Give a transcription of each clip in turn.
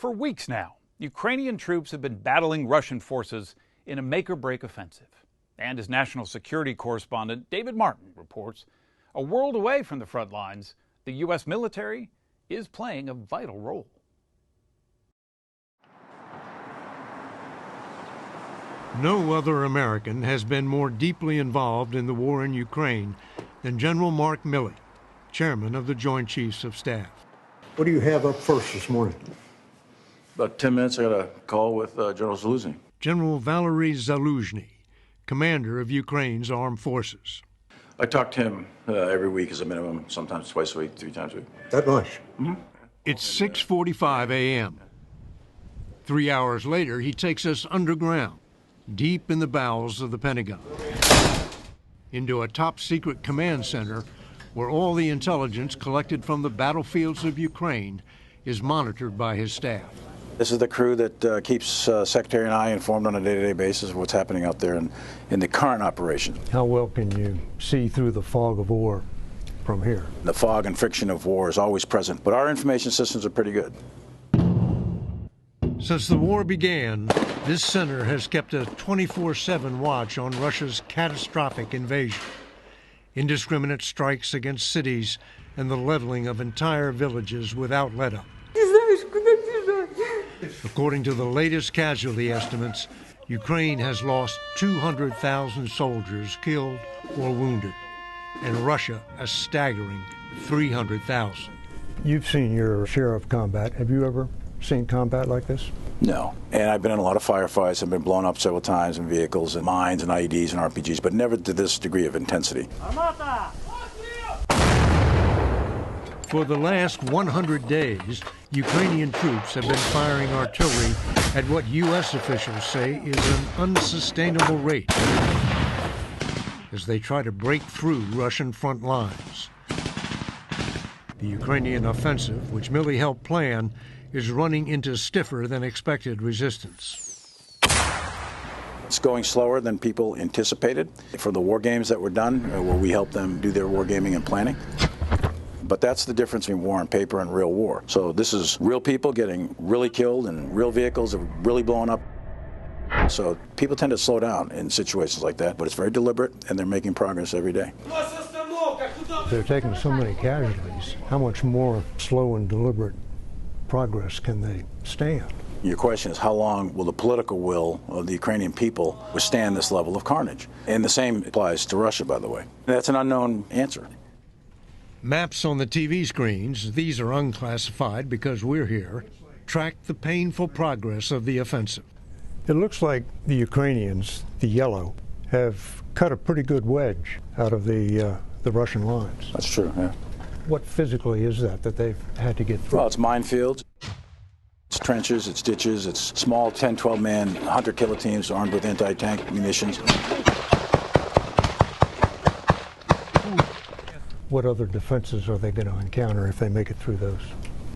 For weeks now, Ukrainian troops have been battling Russian forces in a make-or-break offensive. And as national security correspondent David Martin reports, a world away from the front lines, the U.S. military is playing a vital role. No other American has been more deeply involved in the war in Ukraine than General Mark Milley, chairman of the Joint Chiefs of Staff. What do you have up first this morning? About 10 minutes, I got a call with General Zaluzny. General Valery Zaluzny, commander of Ukraine's armed forces. I talk to him every week as a minimum, sometimes twice a week, 3 times a week. That much? Mm-hmm. It's 6:45 a.m. 3 hours later, he takes us underground, deep in the bowels of the Pentagon, into a top-secret command center where all the intelligence collected from the battlefields of Ukraine is monitored by his staff. This is the crew that keeps Secretary and I informed on a day-to-day basis of what's happening out there in the current operation. How well can you see through the fog of war from here? The fog and friction of war is always present, but our information systems are pretty good. Since the war began, this center has kept a 24/7 watch on Russia's catastrophic invasion, indiscriminate strikes against cities, and the leveling of entire villages without let-up. According to the latest casualty estimates, Ukraine has lost 200,000 soldiers killed or wounded, and Russia a staggering 300,000. You've seen your share of combat. Have you ever seen combat like this? No. And I've been in a lot of firefights. I've been blown up several times in vehicles and mines and IEDs and RPGs, but never to this degree of intensity. For the last 100 days, Ukrainian troops have been firing artillery at what U.S. officials say is an unsustainable rate as they try to break through Russian front lines. The Ukrainian offensive, which Milley helped plan, is running into stiffer than expected resistance. It's going slower than people anticipated. For the war games that were done, where we helped them do their war gaming and planning. But that's the difference between war on paper and real war. So this is real people getting really killed and real vehicles are really blowing up. So people tend to slow down in situations like that, but it's very deliberate and they're making progress every day. They're taking so many casualties. How much more slow and deliberate progress can they stand? Your question is how long will the political will of the Ukrainian people withstand this level of carnage? And the same applies to Russia, by the way. That's an unknown answer. Maps on the TV screens, these are unclassified because we're here, track the painful progress of the offensive. It looks like the Ukrainians, the yellow, have cut a pretty good wedge out of the Russian lines. That's true, yeah. What physically is that they've had to get through? Well, it's minefields, it's trenches, it's ditches, it's small 10, 12-man hunter-killer teams armed with anti-tank munitions. What other defenses are they going to encounter if they make it through those?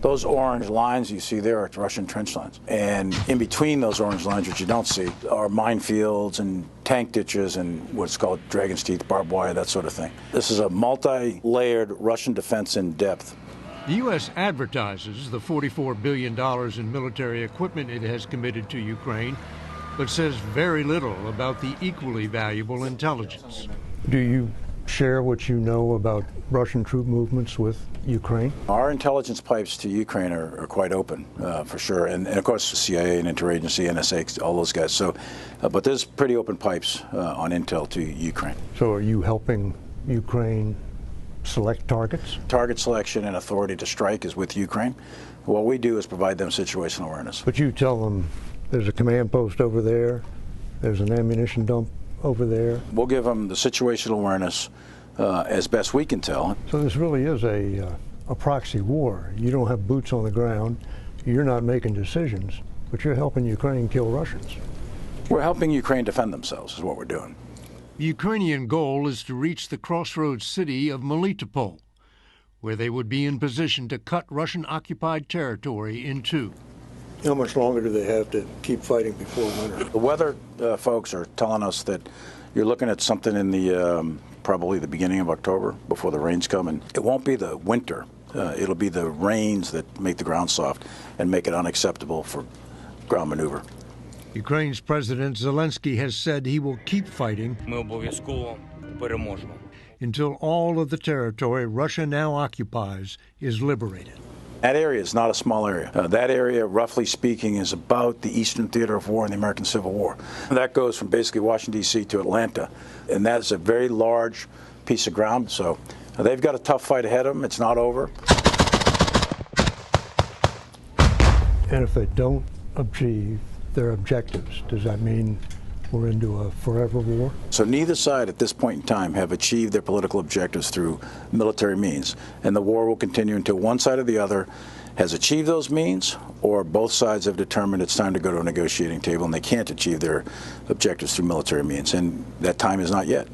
Those orange lines you see there are Russian trench lines. And in between those orange lines, which you don't see, are minefields and tank ditches and what's called dragon's teeth, barbed wire, that sort of thing. This is a multi-layered Russian defense in depth. The U.S. advertises the $44 billion in military equipment it has committed to Ukraine, but says very little about the equally valuable intelligence. Do you share what you know about Russian troop movements with Ukraine? Our intelligence pipes to Ukraine are quite open, for sure. And of course, the CIA and interagency, NSA, all those guys. So, but there's pretty open pipes on intel to Ukraine. So are you helping Ukraine select targets? Target selection and authority to strike is with Ukraine. What we do is provide them situational awareness. But you tell them there's a command post over there, there's an ammunition dump over there. We'll give them the situational awareness as best we can tell. So this really is a proxy war. You don't have boots on the ground. You're not making decisions, but you're helping Ukraine kill Russians. We're helping Ukraine defend themselves is what we're doing. The Ukrainian goal is to reach the crossroads city of Melitopol, where they would be in position to cut Russian-occupied territory in two. How much longer do they have to keep fighting before winter? The weather folks are telling us that you're looking at something in the probably the beginning of October before the rains come, and it won't be the winter It'll be the rains that make the ground soft and make it unacceptable for ground maneuver. Ukraine's President Zelensky has said he will keep fighting Ми обов'язково переможемо. until all of the territory Russia now occupies is liberated. That area is not a small area. That area, roughly speaking, is about the eastern theater of war in the American Civil War. That goes from basically Washington, D.C. to Atlanta, and that's a very large piece of ground. So they've got a tough fight ahead of them. It's not over. And if they don't achieve their objectives, does that mean we're into a forever war? So neither side at this point in time have achieved their political objectives through military means. And the war will continue until one side or the other has achieved those means, or both sides have determined it's time to go to a negotiating table and they can't achieve their objectives through military means. And that time is not yet.